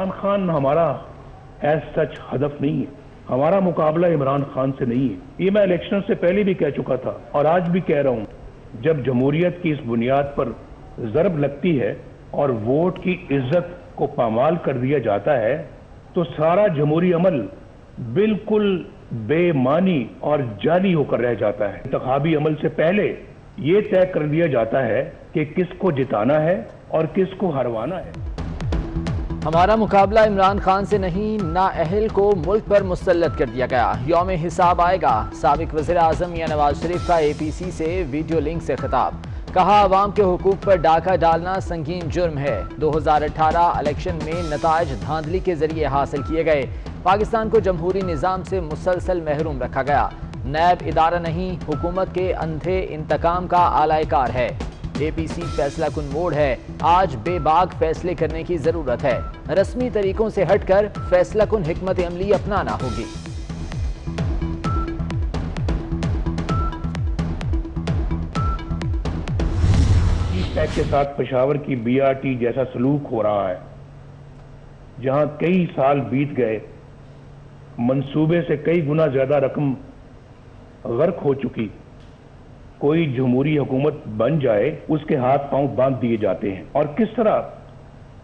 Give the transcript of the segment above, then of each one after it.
عمران خان ہمارا as such ہدف نہیں ہے، ہمارا مقابلہ عمران خان سے نہیں ہے۔ یہ میں الیکشن سے پہلے بھی کہہ چکا تھا اور آج بھی کہہ رہا ہوں، جب جمہوریت کی اس بنیاد پر ضرب لگتی ہے اور ووٹ کی عزت کو پامال کر دیا جاتا ہے تو سارا جمہوری عمل بالکل بے معنی اور جعلی ہو کر رہ جاتا ہے۔ انتخابی عمل سے پہلے یہ طے کر دیا جاتا ہے کہ کس کو جتانا ہے اور کس کو ہروانا ہے۔ ہمارا مقابلہ عمران خان سے نہیں، نااہل کو ملک پر مسلط کر دیا گیا، یوم حساب آئے گا۔ سابق وزیر اعظم میاں نواز شریف کا اے پی سی سے ویڈیو لنک سے خطاب، کہا عوام کے حقوق پر ڈاکہ ڈالنا سنگین جرم ہے۔ 2018 الیکشن میں نتائج دھاندلی کے ذریعے حاصل کیے گئے، پاکستان کو جمہوری نظام سے مسلسل محروم رکھا گیا۔ نیب ادارہ نہیں، حکومت کے اندھے انتقام کا اعلی کار ہے۔ اے پی سی فیصلہ کن موڑ ہے، آج بے باک فیصلے کرنے کی ضرورت ہے، رسمی طریقوں سے ہٹ کر فیصلہ کن حکمت عملی اپنانا ہوگی۔ پیک کے ساتھ پشاور کی بی آر ٹی جیسا سلوک ہو رہا ہے، جہاں کئی سال بیت گئے، منصوبے سے کئی گنا زیادہ رقم غرق ہو چکی، کوئی جمہوری حکومت بن جائے اس کے ہاتھ پاؤں باندھ دیے جاتے ہیں، اور کس طرح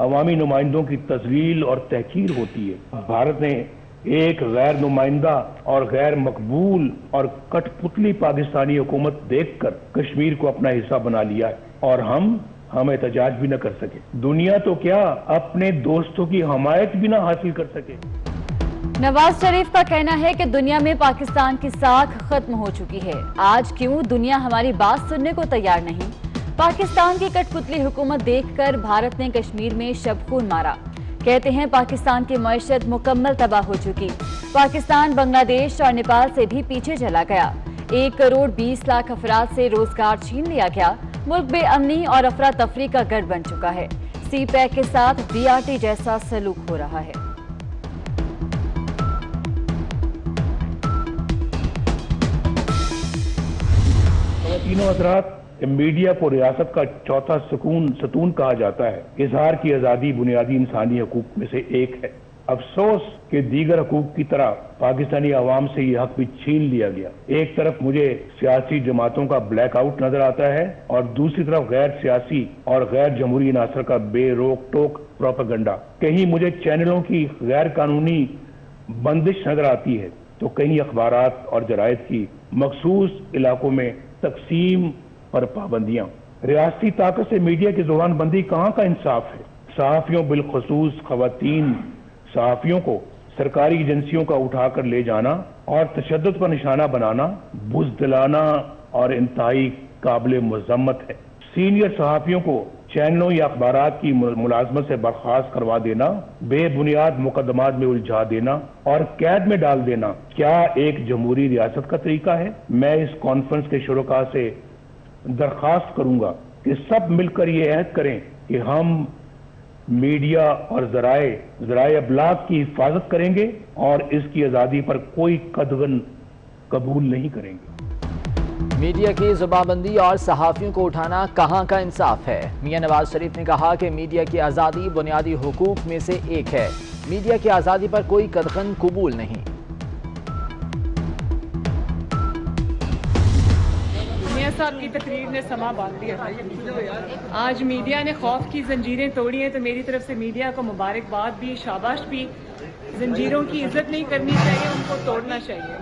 عوامی نمائندوں کی تذلیل اور تحقیر ہوتی ہے۔ بھارت نے ایک غیر نمائندہ اور غیر مقبول اور کٹ پتلی پاکستانی حکومت دیکھ کر کشمیر کو اپنا حصہ بنا لیا ہے، اور ہم احتجاج بھی نہ کر سکے۔ دنیا تو کیا اپنے دوستوں کی حمایت بھی نہ حاصل کر سکے۔ نواز شریف کا کہنا ہے کہ دنیا میں پاکستان کی ساکھ ختم ہو چکی ہے، آج کیوں دنیا ہماری بات سننے کو تیار نہیں؟ پاکستان کی کٹ پتلی حکومت دیکھ کر بھارت نے کشمیر میں شب خون مارا، کہتے ہیں پاکستان کی معیشت مکمل تباہ ہو چکی، پاکستان بنگلہ دیش اور نیپال سے بھی پیچھے چلا گیا، 1 کروڑ 20 لاکھ افراد سے روزگار چھین لیا گیا، ملک بے امنی اور افراتفری کا گڑھ بن چکا ہے، سی پیک کے ساتھ بی آر ٹی جیسا سلوک ہو رہا ہے۔ تینوں حضرات، میڈیا کو ریاست کا چوتھا ستون کہا جاتا ہے۔ اظہار کی آزادی بنیادی انسانی حقوق میں سے ایک ہے۔ افسوس کہ دیگر حقوق کی طرح پاکستانی عوام سے یہ حق بھی چھین لیا گیا۔ ایک طرف مجھے سیاسی جماعتوں کا بلیک آؤٹ نظر آتا ہے اور دوسری طرف غیر سیاسی اور غیر جمہوری عناصر کا بے روک ٹوک پروپیگنڈا۔ کہیں مجھے چینلوں کی غیر قانونی بندش نظر آتی ہے تو کہیں اخبارات اور جرائد کی مخصوص علاقوں میں تقسیم پر پابندیاں۔ ریاستی طاقت سے میڈیا کی زبان بندی کہاں کا انصاف ہے؟ صحافیوں بالخصوص خواتین صحافیوں کو سرکاری ایجنسیوں کا اٹھا کر لے جانا اور تشدد کا نشانہ بنانا بزدلانہ اور انتہائی قابل مذمت ہے۔ سینئر صحافیوں کو چینلوں یا اخبارات کی ملازمت سے برخاست کروا دینا، بے بنیاد مقدمات میں الجھا دینا اور قید میں ڈال دینا کیا ایک جمہوری ریاست کا طریقہ ہے؟ میں اس کانفرنس کے شرکاء سے درخواست کروں گا کہ سب مل کر یہ عہد کریں کہ ہم میڈیا اور ذرائع ابلاغ کی حفاظت کریں گے اور اس کی آزادی پر کوئی قدغن قبول نہیں کریں گے۔ میڈیا کی زبان بندی اور صحافیوں کو اٹھانا کہاں کا انصاف ہے؟ میاں نواز شریف نے کہا کہ میڈیا کی آزادی بنیادی حقوق میں سے ایک ہے، میڈیا کی آزادی پر کوئی قدغن قبول نہیں۔ میاں صاحب کی تقریر نے سما باندھ دیا تھا، آج میڈیا نے خوف کی زنجیریں توڑی ہیں، تو میری طرف سے میڈیا کو مبارکباد بھی، شاباش بھی۔ زنجیروں کی عزت نہیں کرنی چاہیے، ان کو توڑنا چاہیے۔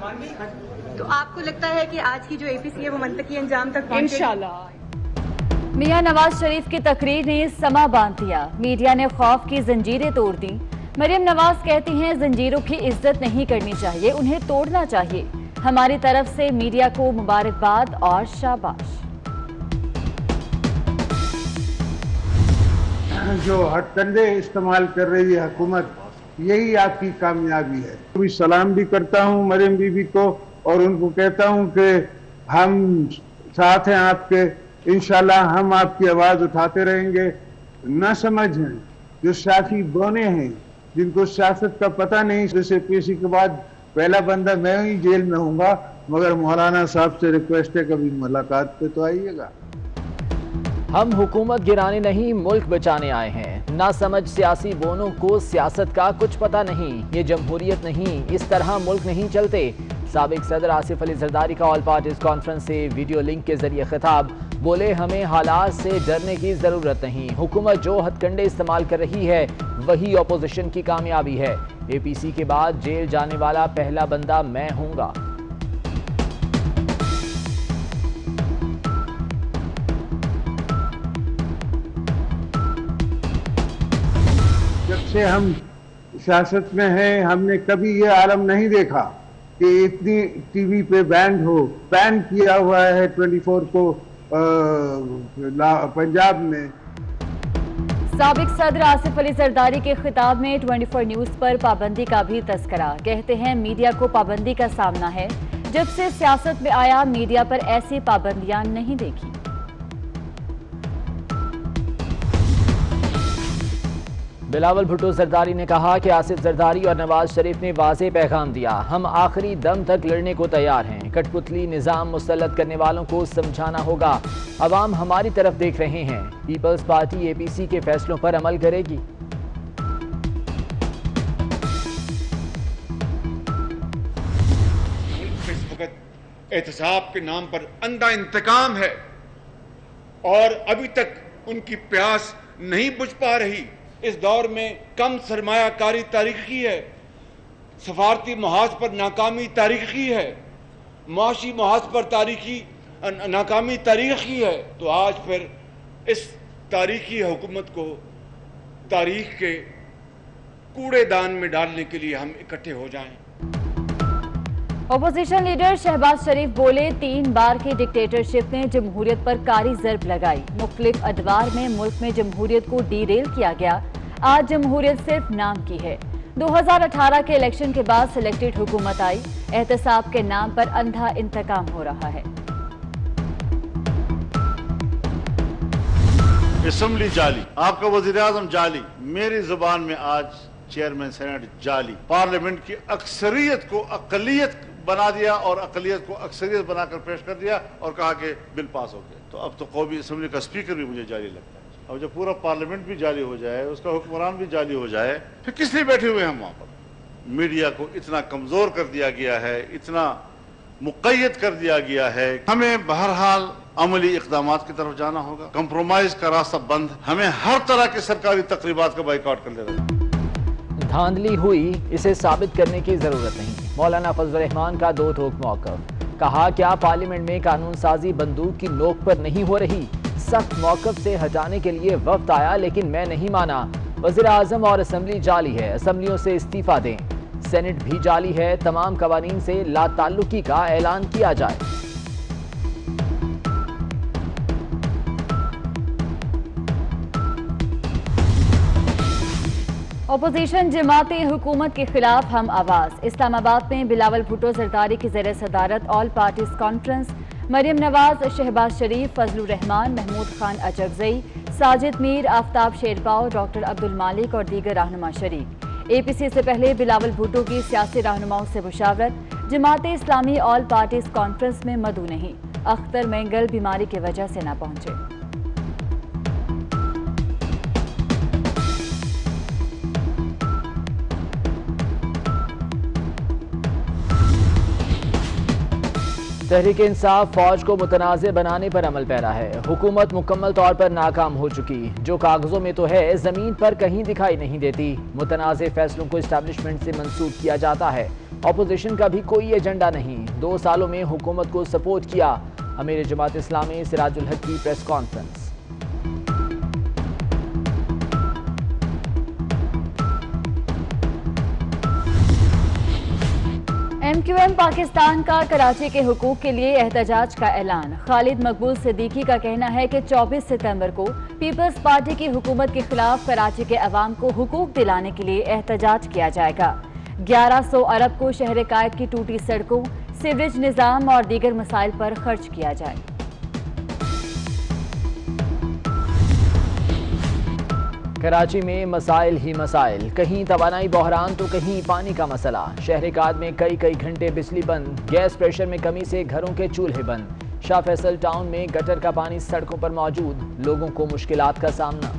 تو آپ کو لگتا ہے کہ آج کی جو اے پی سی ہے وہ منطقی انجام تک پہنچے؟ انشاءاللہ۔ میاں نواز شریف کی تقریر نے سما باندھ دیا، میڈیا نے خوف کی زنجیریں توڑ دیں۔ مریم نواز کہتی ہیں زنجیروں کی عزت نہیں کرنی چاہیے، انہیں توڑنا چاہیے۔ ہماری طرف سے میڈیا کو مبارکباد اور شاباش۔ جو ہتھ کنڈے استعمال کر رہی ہے حکومت، یہی آپ کی کامیابی ہے۔ بھی سلام بھی کرتا ہوں مریم بی بی کو اور ان کو کہتا ہوں کہ ہم ساتھ ہیں آپ کے، انشاءاللہ ہم آپ کی آواز اٹھاتے رہیں گے۔ نہ سمجھیں جو سیاسی بونے ہیں، جن کو سیاست کا پتہ نہیں، جیسے پی سی کے بعد پہلا بندہ میں ہی جیل میں ہوں گا، مگر مولانا صاحب سے ریکویسٹ ہے کبھی ملاقات پہ تو آئیے گا۔ ہم حکومت گرانے نہیں، ملک بچانے آئے ہیں، نہ سمجھ سیاسی بونوں کو سیاست کا کچھ پتہ نہیں، یہ جمہوریت نہیں، اس طرح ملک نہیں چلتے۔ سابق صدر آصف علی زرداری کا آل پارٹیز کانفرنس سے ویڈیو لنک کے ذریعے خطاب، بولے ہمیں حالات سے ڈرنے کی ضرورت نہیں، حکومت جو ہتھ کنڈے استعمال کر رہی ہے وہی اپوزیشن کی کامیابی ہے، اے پی سی کے بعد جیل جانے والا پہلا بندہ میں ہوں گا۔ جب سے ہم سیاست میں ہیں ہم نے کبھی یہ عالم نہیں دیکھا کہ اتنی ٹی وی پہ بین کیا ہوا ہے 24 کو پنجاب میں۔ سابق صدر آصف علی زرداری کے خطاب میں 24 نیوز پر پابندی کا بھی تذکرہ، کہتے ہیں میڈیا کو پابندی کا سامنا ہے، جب سے سیاست میں آیا میڈیا پر ایسی پابندیاں نہیں دیکھی۔ بلاول بھٹو زرداری نے کہا کہ آصف زرداری اور نواز شریف نے واضح پیغام دیا، ہم آخری دم تک لڑنے کو تیار ہیں، کٹ پتلی نظام مسلط کرنے والوں کو سمجھانا ہوگا، عوام ہماری طرف دیکھ رہے ہیں، پیپلز پارٹی اے پی سی کے فیصلوں پر عمل کرے گی۔ ملک میں اس وقت احتساب کے نام پر اندھا انتقام ہے اور ابھی تک ان کی پیاس نہیں بجھ پا رہی۔ اس دور میں کم سرمایہ کاری تاریخی ہے، سفارتی محاذ پر ناکامی تاریخی ہے، معاشی محاذ پر ناکامی تاریخی ہے، تو آج پھر اس تاریخی حکومت کو تاریخ کے کوڑے دان میں ڈالنے کے لیے ہم اکٹھے ہو جائیں۔ اپوزیشن لیڈر شہباز شریف بولے 3 بار کی ڈکٹیٹرشپ نے جمہوریت پر کاری ضرب لگائی، مختلف ادوار میں ملک میں جمہوریت کو ڈی ریل کیا گیا، آج جمہوریت صرف نام کی ہے۔ 2018 کے الیکشن کے بعد سلیکٹڈ حکومت آئی، احتساب کے نام پر اندھا انتقام ہو رہا ہے۔ اسمبلی جعلی، آپ کا وزیر اعظم جعلی، میری زبان میں آج چیئرمین سینٹ جعلی، پارلیمنٹ کی اکثریت کو اقلیت بنا دیا اور اقلیت کو اکثریت بنا کر پیش کر دیا اور کہا کہ بل پاس ہو گیا، تو اب تو قومی اسمبلی کا اسپیکر بھی مجھے جعلی لگتا ہے۔ اب جب پورا پارلیمنٹ بھی جعلی ہو جائے، اس کا حکمران بھی جعلی ہو جائے، پھر کس لیے بیٹھے ہوئے ہم وہاں پر؟ میڈیا کو اتنا کمزور کر دیا گیا ہے، اتنا مقید کر دیا گیا ہے، ہمیں بہرحال عملی اقدامات کی طرف جانا ہوگا، کمپرومائز کا راستہ بند، ہمیں ہر طرح کے سرکاری تقریبات کا بائیکاٹ کر لینا ہے۔ دھاندلی ہوئی، اسے ثابت کرنے کی ضرورت نہیں، مولانا فضل الرحمان کا دو ٹوک موقف، کہا کیا پارلیمنٹ میں قانون سازی بندوق کی نوک پر نہیں ہو رہی؟ سخت موقف سے ہٹانے کے لیے وقت آیا لیکن میں نہیں مانا، وزیر اعظم اور اسمبلی جعلی ہے، اسمبلیوں سے استعفیٰ دیں، سینٹ بھی جعلی ہے، تمام قوانین سے لا تعلقی کا اعلان کیا جائے۔ اپوزیشن جماعت حکومت کے خلاف ہم آواز، اسلام آباد میں بلاول بھٹو زرداری کی زیر صدارت all parties conference, Maryam Nawaz, Shahbaz شریف، فضل الرحمان، محمود خان اچکزئی، ساجد میر، آفتاب شیرپاؤ، ڈاکٹر عبدالمالک اور دیگر رہنما شریک۔ اے پی سی سے پہلے بلاول بھٹو کی سیاسی رہنماؤں سے مشاورت، Jamaat Islami all parties conference میں مدعو نہیں، اختر مینگل بیماری کی وجہ سے نہ پہنچے۔ تحریک انصاف فوج کو متنازع بنانے پر عمل پیرا ہے، حکومت مکمل طور پر ناکام ہو چکی، جو کاغذوں میں تو ہے زمین پر کہیں دکھائی نہیں دیتی، متنازع فیصلوں کو اسٹیبلشمنٹ سے منسوب کیا جاتا ہے، اپوزیشن کا بھی کوئی ایجنڈا نہیں، 2 سالوں میں حکومت کو سپورٹ کیا، امیر جماعت اسلامی سراج الحق کی press conference. M Q M Pakistan کا کراچی کے حقوق کے لیے احتجاج کا اعلان، خالد مقبول صدیقی کا کہنا ہے کہ 24 ستمبر کو پیپلز پارٹی کی حکومت کے خلاف کراچی کے عوام کو حقوق دلانے کے لیے احتجاج کیا جائے گا، 1100 ارب کو شہر قائد کی ٹوٹی سڑکوں، سیوریج نظام اور دیگر مسائل پر خرچ کیا جائے۔ کراچی میں مسائل ہی مسائل، کہیں توانائی بحران تو کہیں پانی کا مسئلہ، شہر قائد میں کئی گھنٹے بجلی بند، گیس پریشر میں کمی سے گھروں کے چولہے بند، شاہ فیصل ٹاؤن میں گٹر کا پانی سڑکوں پر موجود، لوگوں کو مشکلات کا سامنا۔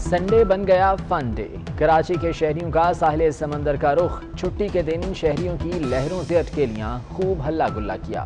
سنڈے بن گیا فن ڈے، کراچی کے شہریوں کا ساحل سمندر کا رخ، چھٹی کے دن شہریوں کی لہروں سے اٹکیلیاں، خوب ہلا گلا کیا۔